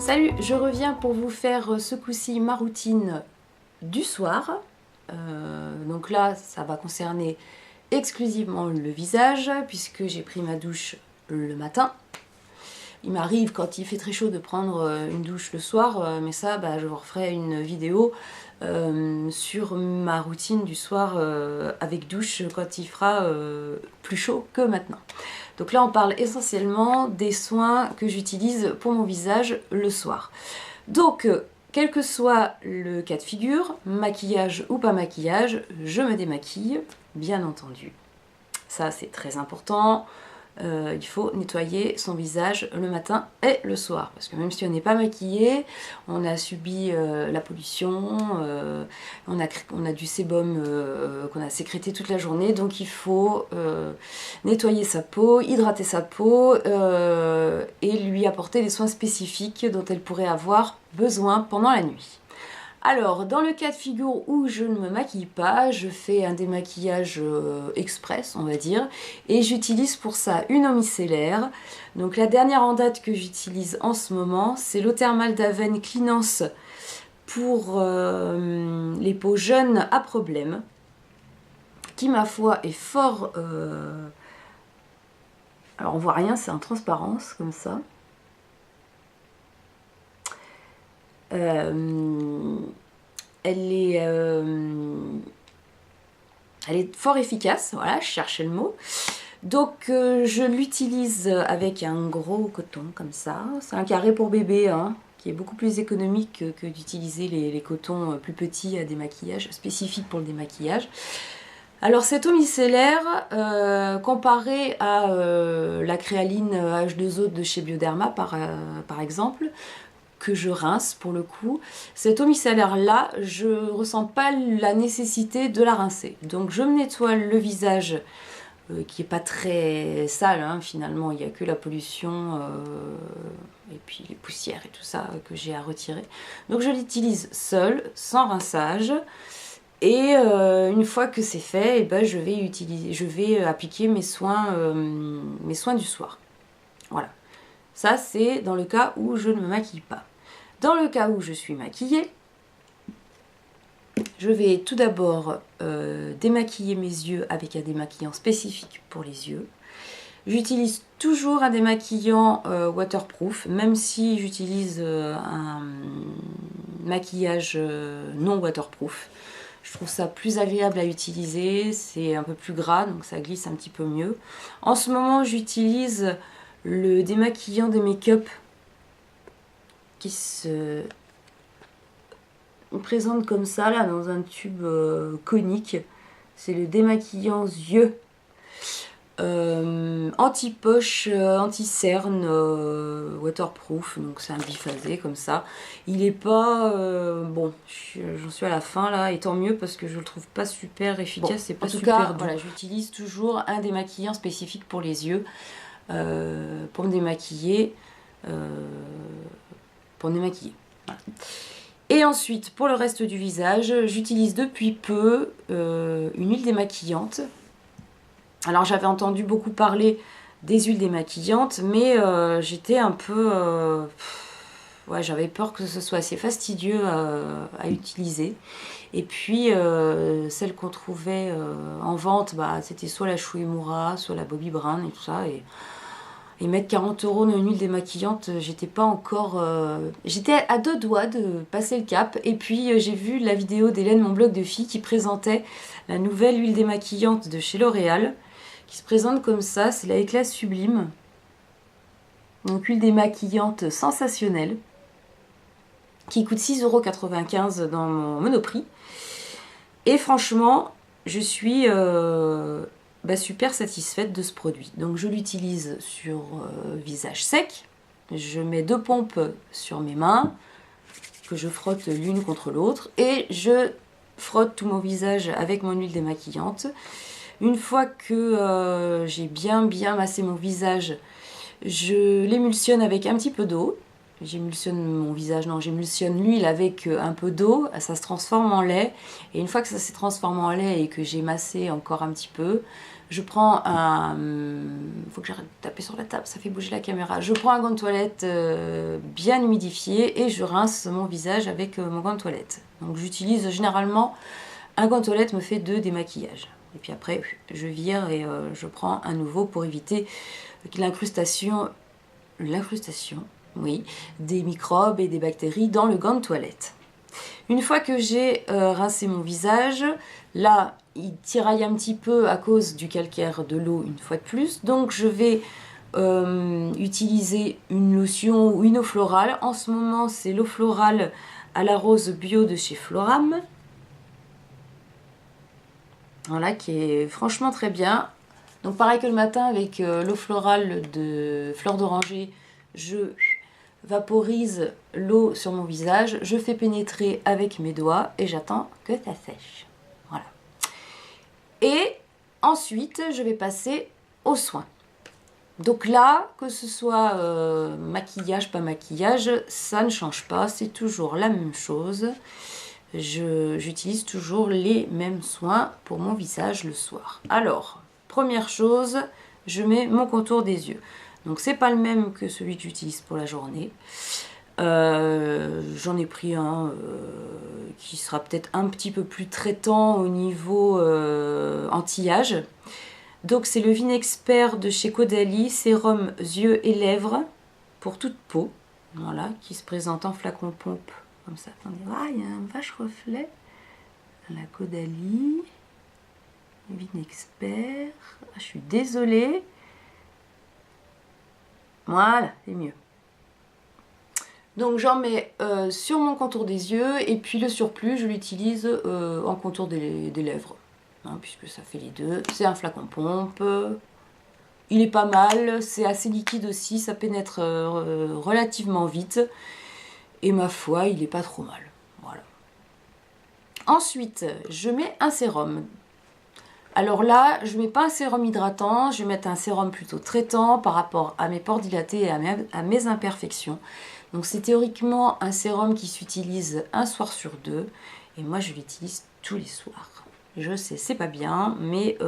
Salut, je reviens pour vous faire ce coup-ci ma routine du soir. Donc là, ça va concerner exclusivement le visage puisque j'ai pris ma douche le matin. Il m'arrive quand il fait très chaud de prendre une douche le soir, mais ça, je vous referai une vidéo sur ma routine du soir avec douche quand il fera plus chaud que maintenant. Donc là, on parle essentiellement des soins que j'utilise pour mon visage le soir. Donc, quel que soit le cas de figure, maquillage ou pas maquillage, je me démaquille, bien entendu. Ça, c'est très important. Il faut nettoyer son visage le matin et le soir. Parce que même si on n'est pas maquillé, on a subi la pollution, on a du sébum qu'on a sécrété toute la journée. Donc il faut nettoyer sa peau, hydrater sa peau et lui apporter les soins spécifiques dont elle pourrait avoir besoin pendant la nuit. Alors, dans le cas de figure où je ne me maquille pas, je fais un démaquillage express, on va dire, et j'utilise pour ça une eau micellaire. Donc la dernière en date que j'utilise en ce moment, c'est l'eau thermale d'Aven Cleanance pour les peaux jeunes à problème, qui ma foi est fort... Alors on voit rien, c'est en transparence comme ça. Elle est fort efficace, voilà, je cherchais le mot. Donc je l'utilise avec un gros coton comme ça. C'est un carré pour bébé, hein, qui est beaucoup plus économique que d'utiliser les cotons plus petits à démaquillage, spécifiques pour le démaquillage. Alors cette eau micellaire, comparée à la créaline H2O de chez Bioderma par exemple, que je rince pour le coup, cette eau micellaire là, je ressens pas la nécessité de la rincer. Donc je me nettoie le visage qui est pas très sale, hein, finalement, il n'y a que la pollution et puis les poussières et tout ça que j'ai à retirer. Donc je l'utilise seule, sans rinçage. Et une fois que c'est fait, je vais appliquer mes soins du soir. Voilà. Ça, c'est dans le cas où je ne me maquille pas. Dans le cas où je suis maquillée, je vais tout d'abord démaquiller mes yeux avec un démaquillant spécifique pour les yeux. J'utilise toujours un démaquillant waterproof, même si j'utilise un maquillage non waterproof. Je trouve ça plus agréable à utiliser, c'est un peu plus gras, donc ça glisse un petit peu mieux. En ce moment, j'utilise le démaquillant des make-up qui se présente comme ça, là, dans un tube conique. C'est le démaquillant yeux. Anti-poche, anti-cerne, waterproof, donc c'est un biphasé comme ça. Il est pas bon, j'en suis à la fin là, et tant mieux parce que je le trouve pas super efficace, c'est pas super doux. Voilà, j'utilise toujours un démaquillant spécifique pour les yeux pour me démaquiller. Voilà. Et ensuite, pour le reste du visage, j'utilise depuis peu une huile démaquillante. Alors j'avais entendu beaucoup parler des huiles démaquillantes, mais j'étais un peu... ouais, j'avais peur que ce soit assez fastidieux à utiliser. Et puis celle qu'on trouvait en vente, c'était soit la Shu Uemura, soit la Bobbi Brown et tout ça. Et mettre 40 € dans une huile démaquillante, j'étais pas encore... j'étais à deux doigts de passer le cap. Et puis j'ai vu la vidéo d'Hélène, mon blog de filles, qui présentait la nouvelle huile démaquillante de chez L'Oréal, qui se présente comme ça, c'est la Éclat Sublime. Donc huile démaquillante sensationnelle, qui coûte 6,95 € dans mon Monoprix. Et franchement, je suis... super satisfaite de ce produit. Donc je l'utilise sur visage sec. Je mets 2 pompes sur mes mains que je frotte l'une contre l'autre et je frotte tout mon visage avec mon huile démaquillante. Une fois que j'ai bien massé mon visage, je l'émulsionne avec un petit peu d'eau. J'émulsionne mon visage, non, j'émulsionne l'huile avec un peu d'eau, ça se transforme en lait. Et une fois que ça s'est transformé en lait et que j'ai massé encore un petit peu, Je prends un... faut que j'arrête de taper sur la table, ça fait bouger la caméra. Je prends un gant de toilette bien humidifié et je rince mon visage avec mon gant de toilette. Donc j'utilise généralement... Un gant de toilette me fait 2 démaquillages. Et puis après, je vire et je prends un nouveau pour éviter l'incrustation, oui, des microbes et des bactéries dans le gant de toilette. Une fois que j'ai rincé mon visage, là, il tiraille un petit peu à cause du calcaire de l'eau une fois de plus. Donc je vais utiliser une lotion ou une eau florale. En ce moment, c'est l'eau florale à la rose bio de chez Floram. Voilà, qui est franchement très bien. Donc pareil que le matin avec l'eau florale de fleur d'oranger, je vaporise l'eau sur mon visage, je fais pénétrer avec mes doigts et j'attends que ça sèche. Voilà. Et ensuite, je vais passer aux soins. Donc là, que ce soit maquillage, pas maquillage, ça ne change pas, c'est toujours la même chose. J'utilise toujours les mêmes soins pour mon visage le soir. Alors, première chose, je mets mon contour des yeux. Donc c'est pas le même que celui que j'utilise pour la journée. J'en ai pris un qui sera peut-être un petit peu plus traitant au niveau anti-âge. Donc c'est le Vinexpert de chez Caudalie, sérum yeux et lèvres pour toute peau. Voilà, qui se présente en flacon pompe. Comme ça, attendez, ah, il y a un vache reflet. La Caudalie, Vinexpert. Ah, je suis désolée. Voilà, c'est mieux. Donc j'en mets sur mon contour des yeux et puis le surplus, je l'utilise en contour des lèvres. Hein, puisque ça fait les deux. C'est un flacon pompe. Il est pas mal, c'est assez liquide aussi, ça pénètre relativement vite. Et ma foi, il est pas trop mal. Voilà. Ensuite, je mets un sérum. Alors là, je mets pas un sérum hydratant, je vais mettre un sérum plutôt traitant par rapport à mes pores dilatés et à mes imperfections. Donc c'est théoriquement un sérum qui s'utilise un soir sur 2. Et moi, je l'utilise tous les soirs. Je sais, c'est pas bien, mais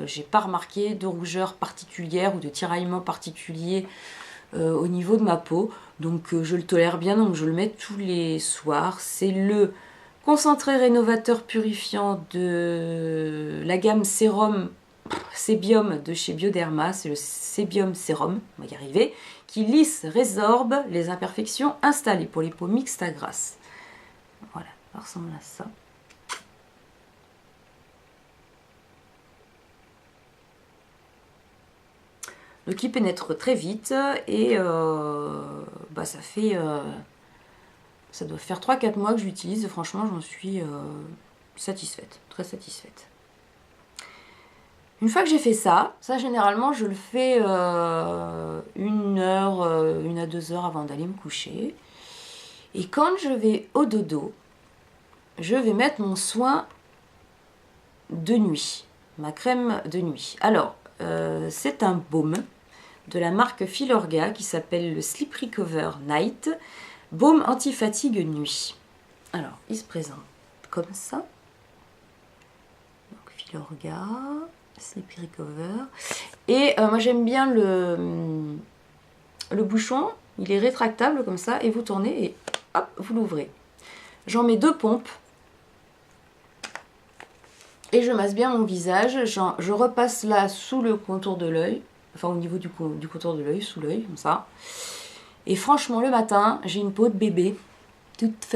j'ai pas remarqué de rougeur particulière ou de tiraillement particulier au niveau de ma peau, donc je le tolère bien, donc je le mets tous les soirs. C'est le concentré rénovateur purifiant de la gamme sérum Sébium de chez Bioderma, c'est le Sébium Sérum, on va y arriver, qui lisse, résorbe les imperfections installées pour les peaux mixtes à grasses. Voilà, ça ressemble à ça. Donc il pénètre très vite et ça fait... ça doit faire 3-4 mois que je l'utilise et franchement j'en suis satisfaite, très satisfaite. Une fois que j'ai fait ça généralement je le fais 1 heure, 1 à 2 heures avant d'aller me coucher. Et quand je vais au dodo, je vais mettre mon soin de nuit, ma crème de nuit. Alors, c'est un baume de la marque Filorga qui s'appelle le Sleep Recover Night, baume anti-fatigue nuit. Alors, il se présente comme ça. Donc, Filorga, Sleep Recover. Et moi, j'aime bien le bouchon. Il est rétractable comme ça et vous tournez et hop, vous l'ouvrez. J'en mets 2 pompes. Et je masse bien mon visage. Je repasse là sous le contour de l'œil. Enfin, au niveau du contour de l'œil, sous l'œil, comme ça. Et franchement, le matin, j'ai une peau de bébé. Toute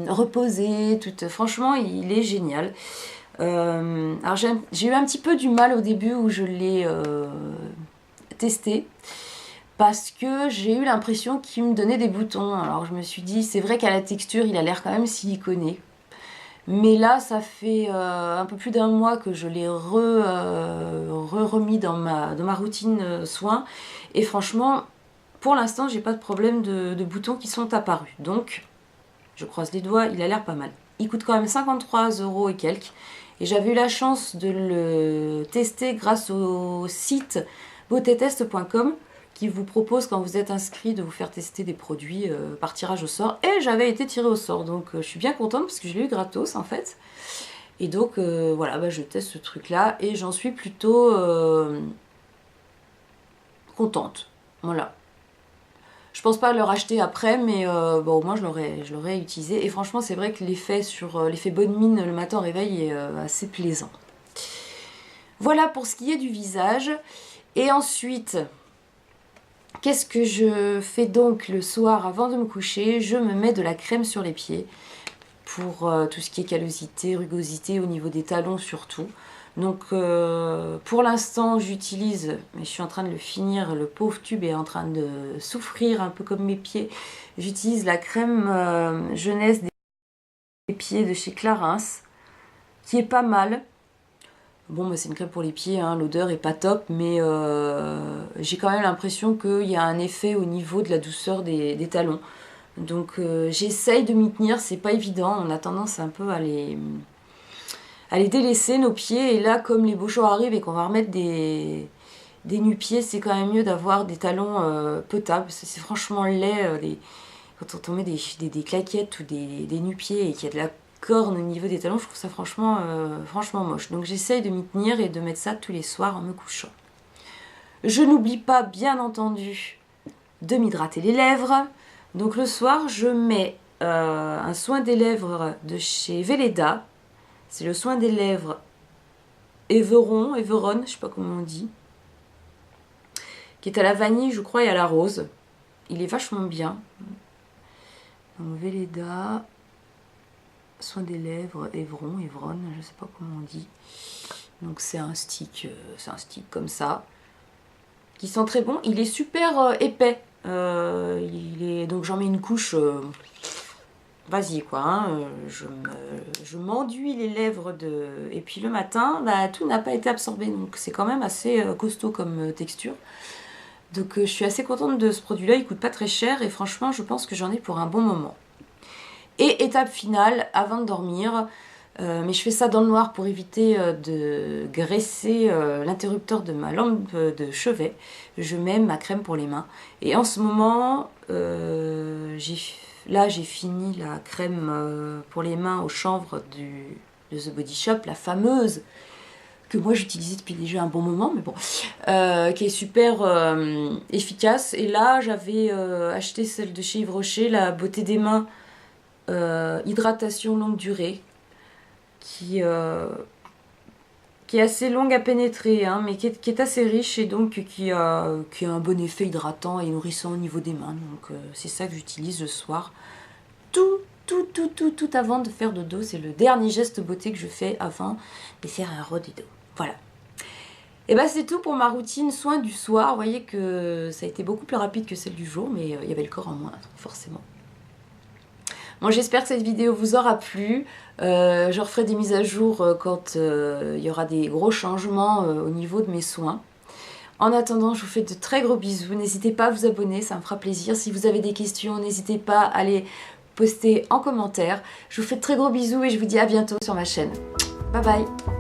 reposée. Franchement, il est génial. Alors, j'ai eu un petit peu du mal au début où je l'ai testé. Parce que j'ai eu l'impression qu'il me donnait des boutons. Alors, je me suis dit, c'est vrai qu'à la texture, il a l'air quand même siliconé. Mais là, ça fait un peu plus d'1 mois que je l'ai remis dans ma routine soins. Et franchement, pour l'instant, j'ai pas de problème de boutons qui sont apparus. Donc, je croise les doigts, il a l'air pas mal. Il coûte quand même 53 € et quelques. Et j'avais eu la chance de le tester grâce au site beautétest.com qui vous propose, quand vous êtes inscrit, de vous faire tester des produits par tirage au sort. Et j'avais été tirée au sort, donc je suis bien contente parce que je l'ai eu gratos en fait. Et donc voilà, bah, je teste ce truc là et j'en suis plutôt contente. Voilà. Je pense pas le racheter après, mais bon, au moins je l'aurais utilisé. Et franchement, c'est vrai que l'effet sur l'effet bonne mine le matin au réveil est assez plaisant. Voilà pour ce qui est du visage. Et ensuite, qu'est-ce que je fais donc le soir avant de me coucher? Je me mets de la crème sur les pieds pour tout ce qui est callosité, rugosité au niveau des talons surtout. Donc pour l'instant j'utilise, mais je suis en train de le finir, le pauvre tube est en train de souffrir un peu comme mes pieds. J'utilise la crème jeunesse des pieds de chez Clarins, qui est pas mal. Bon bah c'est une crème pour les pieds, hein, l'odeur est pas top, mais j'ai quand même l'impression qu'il y a un effet au niveau de la douceur des talons. Donc j'essaye de m'y tenir, c'est pas évident, on a tendance un peu à les délaisser nos pieds, et là comme les beaux jours arrivent et qu'on va remettre des nu-pieds, c'est quand même mieux d'avoir des talons potables. C'est franchement laid quand on met des claquettes ou des nu-pieds et qu'il y a de la corne au niveau des talons, je trouve ça franchement moche. Donc j'essaye de m'y tenir et de mettre ça tous les soirs en me couchant. Je n'oublie pas bien entendu de m'hydrater les lèvres. Donc le soir je mets un soin des lèvres de chez Velleda. C'est le soin des lèvres Everon, je sais pas comment on dit, qui est à la vanille, je crois, et à la rose. Il est vachement bien. Donc Velleda, soin des lèvres Everon, je sais pas comment on dit. Donc c'est un stick comme ça, qui sent très bon. Il est super épais. Donc j'en mets une couche. Vas-y quoi, hein, je m'enduis les lèvres et puis le matin, bah, tout n'a pas été absorbé, donc c'est quand même assez costaud comme texture. Donc je suis assez contente de ce produit-là, il coûte pas très cher et franchement je pense que j'en ai pour un bon moment. Et étape finale, avant de dormir, mais je fais ça dans le noir pour éviter de graisser l'interrupteur de ma lampe de chevet, je mets ma crème pour les mains. Et en ce moment, là j'ai fini la crème pour les mains au chanvre de The Body Shop, la fameuse, que moi j'utilisais depuis déjà un bon moment, mais bon, qui est super efficace. Et là j'avais acheté celle de chez Yves Rocher, la beauté des mains, hydratation longue durée, qui est assez longue à pénétrer, hein, mais qui est assez riche et donc qui a un bon effet hydratant et nourrissant au niveau des mains. Donc c'est ça que j'utilise le soir. Tout avant de faire dodo. C'est le dernier geste beauté que je fais avant de faire un dodo. Voilà. Et bah c'est tout pour ma routine soin du soir. Vous voyez que ça a été beaucoup plus rapide que celle du jour, mais il y avait le corps en moins, forcément. Bon, j'espère que cette vidéo vous aura plu. Je referai des mises à jour quand il y aura des gros changements au niveau de mes soins. En attendant, je vous fais de très gros bisous. N'hésitez pas à vous abonner, ça me fera plaisir. Si vous avez des questions, n'hésitez pas à les poster en commentaire. Je vous fais de très gros bisous et je vous dis à bientôt sur ma chaîne. Bye bye!